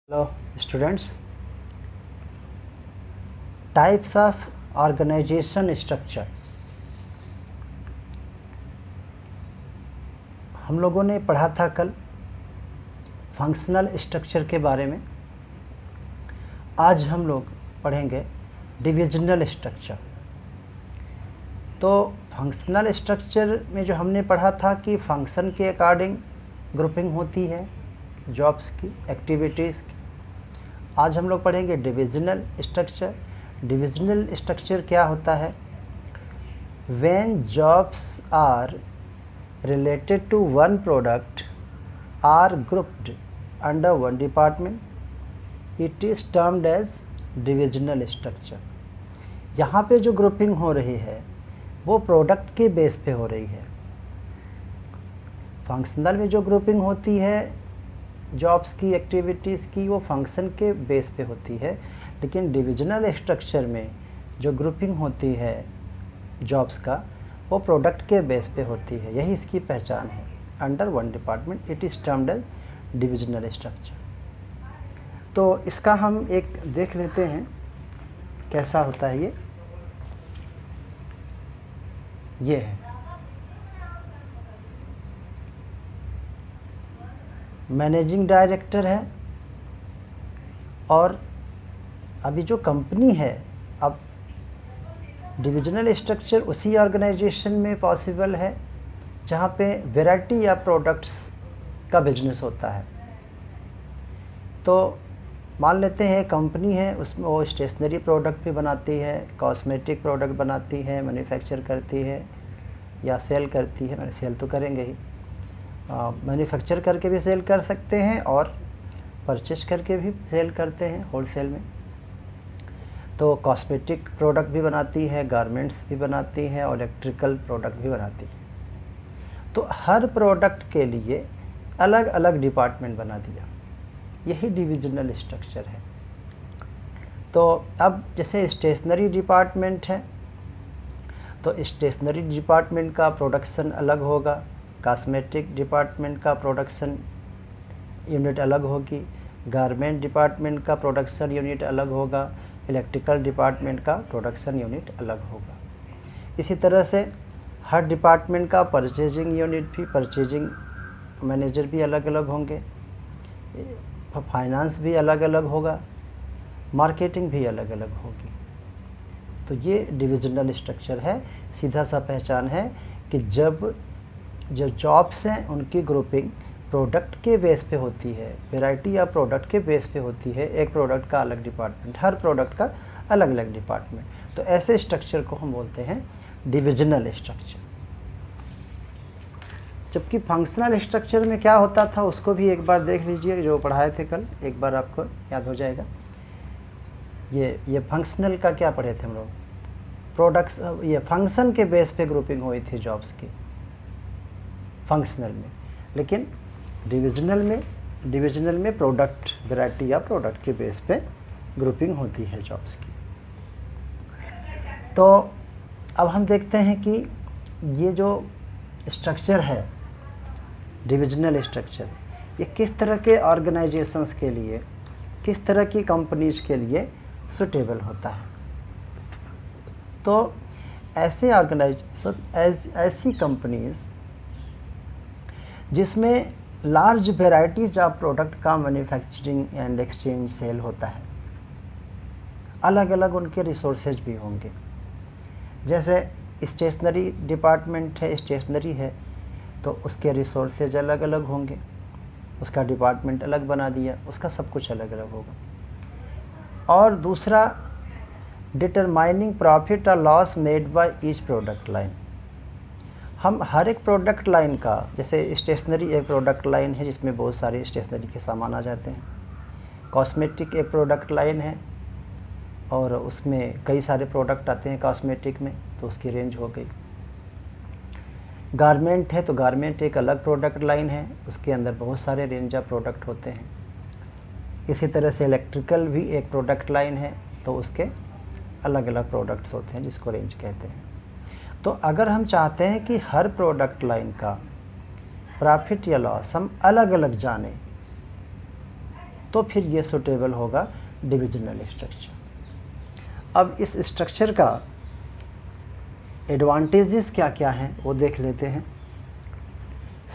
Hello students, types of organization structure। हम लोगों ने पढ़ा था कल फंक्शनल स्ट्रक्चर के बारे में। आज हम लोग पढ़ेंगे डिविजनल स्ट्रक्चर। तो फंक्शनल स्ट्रक्चर में जो हमने पढ़ा था कि फंक्शन के अकॉर्डिंग ग्रुपिंग होती है जॉब्स की, एक्टिविटीज़ की। आज हम लोग पढ़ेंगे डिविजनल स्ट्रक्चर। डिविजनल स्ट्रक्चर क्या होता है? When jobs are related to one product are grouped under one department it is termed as divisional structure. यहाँ पे जो ग्रुपिंग हो रही है वो प्रोडक्ट के बेस पे हो रही है। फंक्शनल में जो ग्रुपिंग होती है जॉब्स की, एक्टिविटीज़ की, वो फंक्शन के बेस पे होती है, लेकिन डिविजनल स्ट्रक्चर में जो ग्रुपिंग होती है जॉब्स का वो प्रोडक्ट के बेस पे होती है। यही इसकी पहचान है। Under one department it is termed as divisional structure. तो इसका हम एक देख लेते हैं कैसा होता है। ये है मैनेजिंग डायरेक्टर है, और अभी जो कंपनी है, अब डिविजनल स्ट्रक्चर उसी ऑर्गेनाइजेशन में पॉसिबल है जहाँ पे वैरायटी या प्रोडक्ट्स का बिजनेस होता है। तो मान लेते हैं कंपनी है, उसमें वो स्टेशनरी प्रोडक्ट भी बनाती है, कॉस्मेटिक प्रोडक्ट बनाती है, मैन्युफैक्चर करती है या सेल करती है। मैंने सेल तो करेंगे ही, मैन्युफैक्चर करके भी सेल कर सकते हैं और परचेज करके भी सेल करते हैं होलसेल में। तो कॉस्मेटिक प्रोडक्ट भी बनाती है, गारमेंट्स भी बनाती हैं और इलेक्ट्रिकल प्रोडक्ट भी बनाती है। तो हर प्रोडक्ट के लिए अलग अलग डिपार्टमेंट बना दिया। यही डिविजनल स्ट्रक्चर है। तो अब जैसे स्टेशनरी डिपार्टमेंट है तो स्टेशनरी डिपार्टमेंट का प्रोडक्शन अलग होगा, कॉस्मेटिक डिपार्टमेंट का प्रोडक्शन यूनिट अलग होगी, गारमेंट डिपार्टमेंट का प्रोडक्शन यूनिट अलग होगा, इलेक्ट्रिकल डिपार्टमेंट का प्रोडक्शन यूनिट अलग होगा। इसी तरह से हर डिपार्टमेंट का परचेजिंग यूनिट भी, परचेजिंग मैनेजर भी अलग अलग होंगे, फाइनेंस भी अलग अलग होगा, मार्केटिंग भी अलग अलग होगी। तो ये डिविजनल स्ट्रक्चर है। सीधा सा पहचान है कि जब जो जॉब्स हैं उनकी ग्रुपिंग प्रोडक्ट के बेस पे होती है, वैरायटी या प्रोडक्ट के बेस पे होती है। एक प्रोडक्ट का अलग डिपार्टमेंट, हर प्रोडक्ट का अलग अलग डिपार्टमेंट। तो ऐसे स्ट्रक्चर को हम बोलते हैं डिविजनल स्ट्रक्चर। जबकि फंक्शनल स्ट्रक्चर में क्या होता था उसको भी एक बार देख लीजिए, जो पढ़ाए थे कल, एक बार आपको याद हो जाएगा। ये फंक्शनल का क्या पढ़े थे हम लोग? प्रोडक्ट्स, ये फंक्शन के बेस पे ग्रुपिंग हुई थी जॉब्स की फंक्शनल में, लेकिन डिविजनल में प्रोडक्ट, वैरायटी या प्रोडक्ट के बेस पे ग्रुपिंग होती है जॉब्स की। तो अब हम देखते हैं कि ये जो स्ट्रक्चर है डिविजनल स्ट्रक्चर, ये किस तरह के ऑर्गेनाइजेशंस के लिए, किस तरह की कंपनीज के लिए सुटेबल होता है। तो ऐसे ऑर्गेनाइजेशन, ऐसी कंपनीज जिसमें लार्ज वेराइटीज ऑफ प्रोडक्ट का मैन्युफैक्चरिंग एंड एक्सचेंज सेल होता है। अलग अलग उनके रिसोर्सेज भी होंगे। जैसे स्टेशनरी डिपार्टमेंट है, स्टेशनरी है तो उसके रिसोर्सेज अलग अलग होंगे, उसका डिपार्टमेंट अलग बना दिया, उसका सब कुछ अलग अलग होगा। और दूसरा, डिटरमाइनिंग प्रॉफिट और loss made by each product line. हम हर एक प्रोडक्ट लाइन का, जैसे स्टेशनरी एक प्रोडक्ट लाइन है जिसमें बहुत सारे स्टेशनरी के सामान आ जाते हैं, कॉस्मेटिक एक प्रोडक्ट लाइन है और उसमें कई सारे प्रोडक्ट आते हैं कॉस्मेटिक में, तो उसकी रेंज हो गई। गारमेंट है तो गारमेंट एक अलग प्रोडक्ट लाइन है, उसके अंदर बहुत सारे रेंज ऑफ प्रोडक्ट होते हैं। इसी तरह से इलेक्ट्रिकल भी एक प्रोडक्ट लाइन है, तो उसके अलग अलग प्रोडक्ट्स होते हैं जिसको रेंज कहते हैं। तो अगर हम चाहते हैं कि हर प्रोडक्ट लाइन का प्रॉफिट या लॉस हम अलग अलग जानें, तो फिर ये सूटेबल होगा डिविजनल स्ट्रक्चर। अब इस स्ट्रक्चर का एडवांटेजेस क्या क्या हैं वो देख लेते हैं।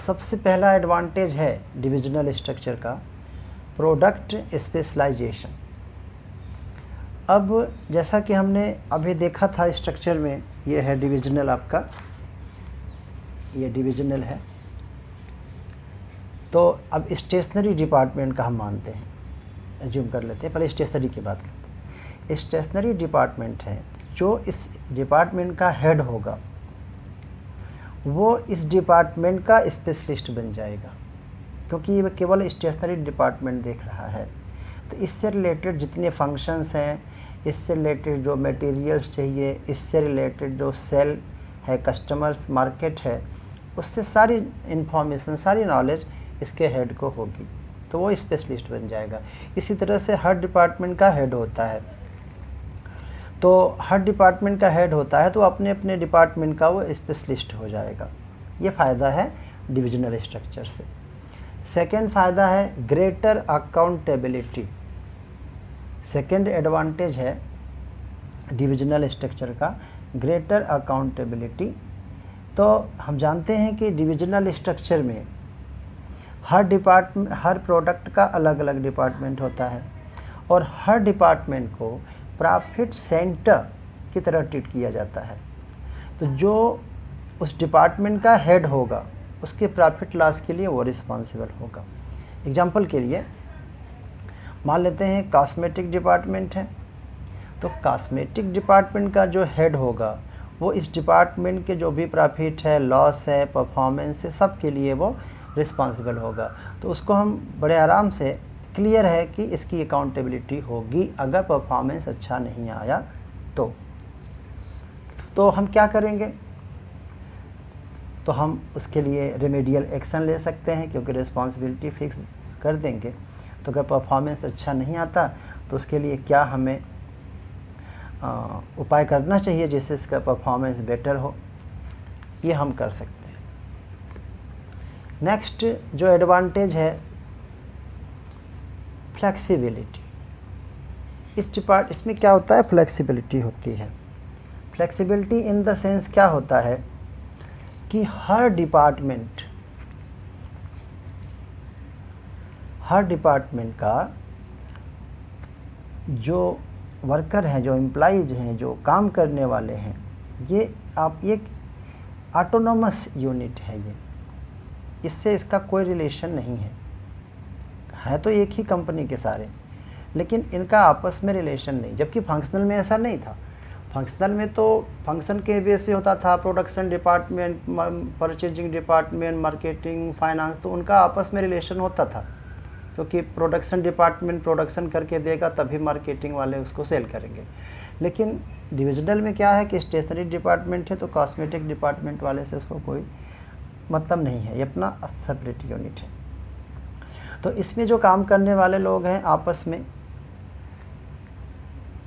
सबसे पहला एडवांटेज है डिविजनल स्ट्रक्चर का प्रोडक्ट स्पेशलाइजेशन। अब जैसा कि हमने अभी देखा था स्ट्रक्चर में, ये है डिविजनल, आपका ये डिविजनल है। तो अब स्टेशनरी डिपार्टमेंट का हम मानते हैं, एज्यूम कर लेते हैं, पहले स्टेशनरी की बात करते हैं। स्टेशनरी डिपार्टमेंट है, जो इस डिपार्टमेंट का हेड होगा वो इस डिपार्टमेंट का स्पेशलिस्ट बन जाएगा, क्योंकि ये केवल स्टेशनरी डिपार्टमेंट देख रहा है। तो इससे रिलेटेड जितने फंक्शंस हैं, इससे रिलेटेड जो मटेरियल्स चाहिए, इससे रिलेटेड जो सेल है, कस्टमर्स मार्केट है, उससे सारी इंफॉर्मेशन, सारी नॉलेज इसके हेड को होगी, तो वो स्पेशलिस्ट बन जाएगा। इसी तरह से हर डिपार्टमेंट का हेड होता है, तो हर डिपार्टमेंट का हेड होता है तो अपने अपने डिपार्टमेंट का वो स्पेशलिस्ट हो जाएगा। ये फ़ायदा है डिविजनल स्ट्रक्चर से। सेकंड फ़ायदा है ग्रेटर अकाउंटेबिलिटी। सेकंड एडवांटेज है डिविजनल स्ट्रक्चर का ग्रेटर अकाउंटेबिलिटी। तो हम जानते हैं कि डिविजनल स्ट्रक्चर में हर प्रोडक्ट का अलग अलग डिपार्टमेंट होता है और हर डिपार्टमेंट को प्रॉफिट सेंटर की तरह ट्रीट किया जाता है। तो जो उस डिपार्टमेंट का हेड होगा उसके प्रॉफिट लॉस के लिए वो रिस्पॉन्सिबल होगा। एग्जांपल के लिए मान लेते हैं कॉस्मेटिक डिपार्टमेंट है, तो कॉस्मेटिक डिपार्टमेंट का जो हेड होगा वो इस डिपार्टमेंट के जो भी प्रॉफिट है, लॉस है, परफॉर्मेंस है, सब के लिए वो रिस्पॉन्सिबल होगा। तो उसको हम बड़े आराम से, क्लियर है कि इसकी अकाउंटेबिलिटी होगी अगर परफॉर्मेंस अच्छा नहीं आया तो हम क्या करेंगे, तो हम उसके लिए रेमेडियल एक्शन ले सकते हैं, क्योंकि रिस्पॉन्सिबिलिटी फिक्स कर देंगे। तो अगर परफॉर्मेंस अच्छा नहीं आता तो उसके लिए क्या हमें उपाय करना चाहिए जिससे इसका परफॉर्मेंस बेटर हो, ये हम कर सकते हैं। नेक्स्ट जो एडवांटेज है फ्लेक्सिबिलिटी। इसमें क्या होता है, फ्लेक्सिबिलिटी होती है। फ्लेक्सिबिलिटी इन द सेंस क्या होता है कि हर डिपार्टमेंट का जो वर्कर हैं, जो एम्प्लॉइज हैं, जो काम करने वाले हैं, ये आप एक ऑटोनोमस यूनिट है। ये इससे इसका कोई रिलेशन नहीं है तो एक ही कंपनी के सारे, लेकिन इनका आपस में रिलेशन नहीं। जबकि फंक्शनल में ऐसा नहीं था। फंक्शनल में तो फंक्शन के बेस पे होता था, production department, purchasing department, marketing, finance, तो उनका आपस में रिलेशन होता था, क्योंकि प्रोडक्शन डिपार्टमेंट प्रोडक्शन करके देगा तभी मार्केटिंग वाले उसको सेल करेंगे। लेकिन डिविजनल में क्या है कि स्टेशनरी डिपार्टमेंट है तो कॉस्मेटिक डिपार्टमेंट वाले से उसको कोई मतलब नहीं है, ये अपना सेपरेट यूनिट है। तो इसमें जो काम करने वाले लोग हैं आपस में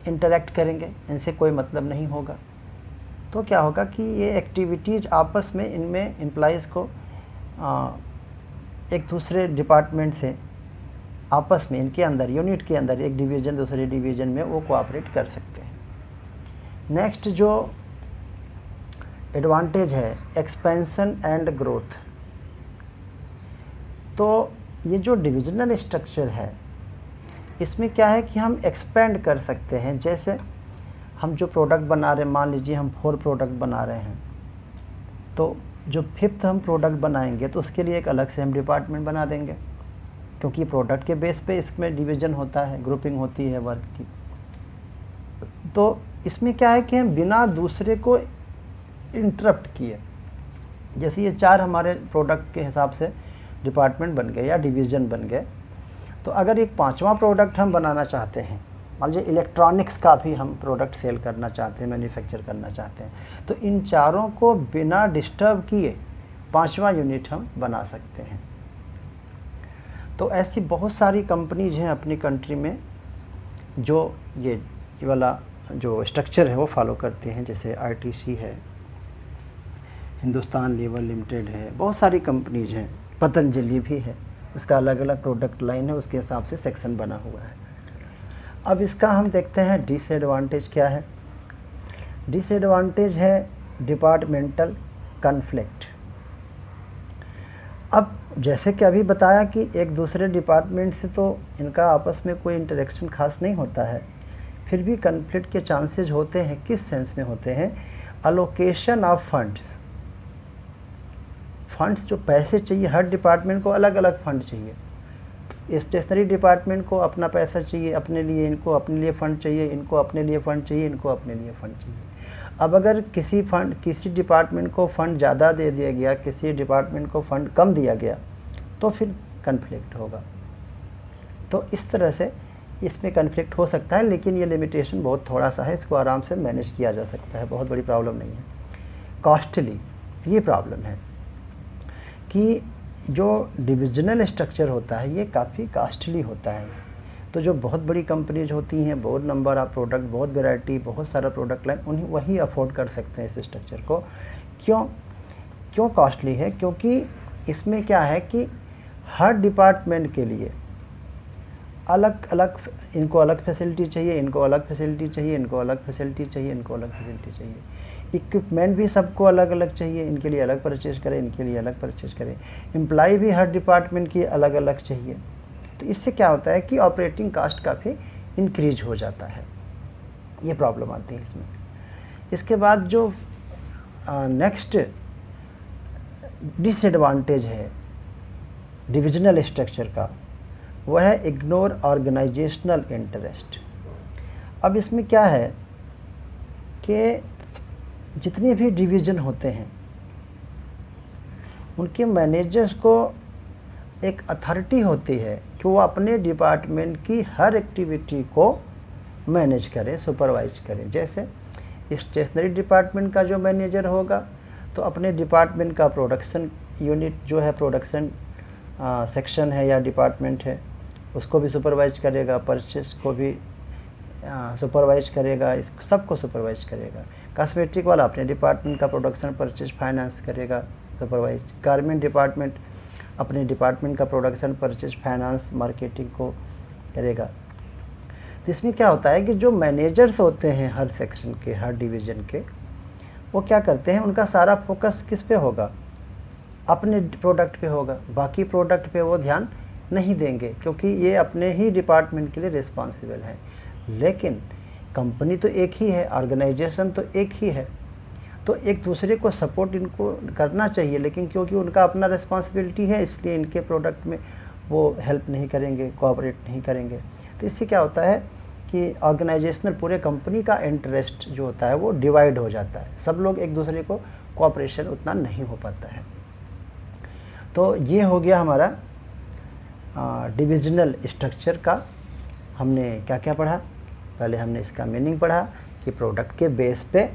इंटरेक्ट करेंगे, इनसे कोई मतलब नहीं होगा। तो क्या होगा कि ये एक्टिविटीज़ आपस में, इनमें एम्प्लॉइज़ को एक दूसरे डिपार्टमेंट से आपस में, इनके अंदर, यूनिट के अंदर, एक डिवीज़न दूसरे डिवीज़न में वो कोऑपरेट कर सकते हैं। नेक्स्ट जो एडवांटेज है एक्सपेंशन एंड ग्रोथ। तो ये जो डिविजनल स्ट्रक्चर है इसमें क्या है कि हम एक्सपेंड कर सकते हैं। जैसे हम जो प्रोडक्ट बना रहे हैं, मान लीजिए हम 4 प्रोडक्ट बना रहे हैं, तो जो 5th हम प्रोडक्ट बनाएंगे तो उसके लिए एक अलग से हम डिपार्टमेंट बना देंगे, क्योंकि प्रोडक्ट के बेस पे इसमें डिवीज़न होता है, ग्रुपिंग होती है वर्क की। तो इसमें क्या है कि हम बिना दूसरे को इंटरप्ट किए, जैसे ये 4 हमारे प्रोडक्ट के हिसाब से डिपार्टमेंट बन गए या डिवीज़न बन गए, तो अगर एक 5वां प्रोडक्ट हम बनाना चाहते हैं, मान लीजिए इलेक्ट्रॉनिक्स का भी हम प्रोडक्ट सेल करना चाहते हैं, मैन्युफैक्चर करना चाहते हैं, तो इन चारों को बिना डिस्टर्ब किए 5वां यूनिट हम बना सकते हैं। तो ऐसी बहुत सारी कंपनीज हैं अपनी कंट्री में जो ये वाला जो स्ट्रक्चर है वो फॉलो करते हैं। जैसे आईटीसी है, हिंदुस्तान लीवर लिमिटेड है, बहुत सारी कंपनीज हैं, पतंजलि भी है। इसका अलग अलग प्रोडक्ट लाइन है, उसके हिसाब से सेक्शन बना हुआ है। अब इसका हम देखते हैं डिसएडवांटेज क्या है। डिसएडवांटेज है डिपार्टमेंटल कन्फ्लिक्ट। अब जैसे कि अभी बताया कि एक दूसरे डिपार्टमेंट से तो इनका आपस में कोई इंटरेक्शन खास नहीं होता है, फिर भी कन्फ्लिक्ट के चांसेस होते हैं। किस सेंस में होते हैं? अलोकेशन ऑफ फंड्स जो पैसे चाहिए, हर डिपार्टमेंट को अलग अलग फंड चाहिए। स्टेशनरी डिपार्टमेंट को अपना पैसा चाहिए अपने लिए, इनको अपने लिए फ़ंड चाहिए, इनको अपने लिए फ़ंड चाहिए, इनको अपने लिए फ़ंड चाहिए। अब अगर किसी डिपार्टमेंट को फ़ंड ज़्यादा दे दिया गया, किसी डिपार्टमेंट को फ़ंड कम दिया गया, तो फिर कन्फ्लिक्ट होगा। तो इस तरह से इसमें कन्फ्लिक्ट हो सकता है, लेकिन ये लिमिटेशन बहुत थोड़ा सा है, इसको आराम से मैनेज किया जा सकता है, बहुत बड़ी प्रॉब्लम नहीं है। कॉस्टली, ये प्रॉब्लम है कि जो डिविजनल स्ट्रक्चर होता है ये काफ़ी कॉस्टली होता है। तो जो बहुत बड़ी कंपनीज होती हैं, बहुत नंबर ऑफ प्रोडक्ट, बहुत वैरायटी, बहुत सारा प्रोडक्ट लाइन, उन्हीं वही अफोर्ड कर सकते हैं इस स्ट्रक्चर को। क्यों कॉस्टली है? क्योंकि इसमें क्या है कि हर डिपार्टमेंट के लिए अलग अलग, इनको अलग फैसिलिटी चाहिए, इनको अलग फैसिलिटी चाहिए, इनको अलग फैसिलिटी चाहिए, इनको अलग फैसिलिटी चाहिए। इक्विपमेंट भी सबको अलग अलग चाहिए, इनके लिए अलग परचेज करें, इनके लिए अलग परचेज करें। एम्प्लॉय भी हर डिपार्टमेंट की अलग अलग चाहिए। तो इससे क्या होता है कि ऑपरेटिंग कास्ट काफ़ी इंक्रीज हो जाता है, ये प्रॉब्लम आती है इसमें। इसके बाद जो नेक्स्ट डिसएडवांटेज है डिविजनल स्ट्रक्चर का, वह है इग्नोर ऑर्गेनाइजेशनल इंटरेस्ट। अब इसमें क्या है कि जितने भी डिवीज़न होते हैं उनके मैनेजर्स को एक अथॉरिटी होती है कि वो अपने डिपार्टमेंट की हर एक्टिविटी को मैनेज करें, सुपरवाइज करें। जैसे स्टेशनरी डिपार्टमेंट का जो मैनेजर होगा तो अपने डिपार्टमेंट का प्रोडक्शन यूनिट जो है, प्रोडक्शन सेक्शन है या डिपार्टमेंट है, उसको भी सुपरवाइज करेगा, परचेस को भी सुपरवाइज करेगा, इस सबको सुपरवाइज करेगा। कॉस्मेटिक वाला अपने डिपार्टमेंट का प्रोडक्शन, परचेज, फाइनेंस करेगा, सुपरवाइज। गारमेंट डिपार्टमेंट अपने डिपार्टमेंट का प्रोडक्शन, परचेज, फाइनेंस, मार्केटिंग को करेगा। तो इसमें क्या होता है कि जो मैनेजर्स होते हैं हर सेक्शन के, हर डिवीज़न के, वो क्या करते हैं, उनका सारा फोकस किस पे होगा? अपने प्रोडक्ट पे होगा। बाकी प्रोडक्ट पे वो ध्यान नहीं देंगे क्योंकि ये अपने ही डिपार्टमेंट के लिए रिस्पॉन्सिबल है। लेकिन कंपनी तो एक ही है, ऑर्गेनाइजेशन तो एक ही है, तो एक दूसरे को सपोर्ट इनको करना चाहिए। लेकिन क्योंकि उनका अपना रिस्पॉन्सिबिलिटी है, इसलिए इनके प्रोडक्ट में वो हेल्प नहीं करेंगे, कोऑपरेट नहीं करेंगे। तो इससे क्या होता है कि ऑर्गेनाइजेशनल पूरे कंपनी का इंटरेस्ट जो होता है वो डिवाइड हो जाता है, सब लोग एक दूसरे को कोऑपरेशन उतना नहीं हो पाता है। तो ये हो गया हमारा डिविजनल स्ट्रक्चर का। हमने क्या क्या पढ़ा? पहले हमने इसका मीनिंग पढ़ा कि प्रोडक्ट के बेस पे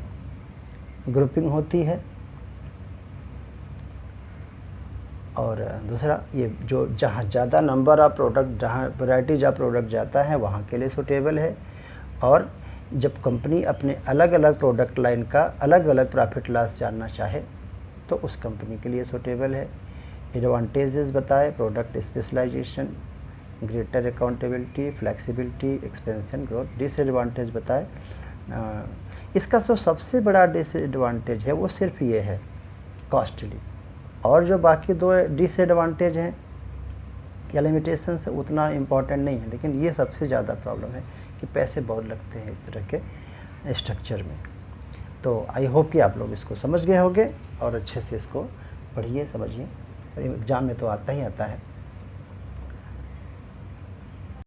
ग्रुपिंग होती है, और दूसरा ये जो जहाँ ज़्यादा नंबर ऑफ प्रोडक्ट, जहाँ वैराइटीज ऑफ प्रोडक्ट जाता है वहाँ के लिए सूटेबल है। और जब कंपनी अपने अलग अलग प्रोडक्ट लाइन का अलग अलग प्रॉफिट लॉस जानना चाहे तो उस कंपनी के लिए सूटेबल है। एडवांटेजेस बताए, product specialization, greater accountability, flexibility, expansion, growth. Disadvantage बताए। इसका जो सबसे बड़ा डिसएडवांटेज है वो सिर्फ ये है, कॉस्टली। और जो बाकी दो डिसएडवांटेज हैं या लिमिटेशन से उतना इम्पॉर्टेंट नहीं है, लेकिन ये सबसे ज़्यादा प्रॉब्लम है कि पैसे बहुत लगते हैं इस तरह के स्ट्रक्चर में। तो आई होप कि आप लोग इसको समझ गए होंगे और अच्छे से इसको पढ़िए, समझिए। एग्ज़ाम में तो आता ही आता है।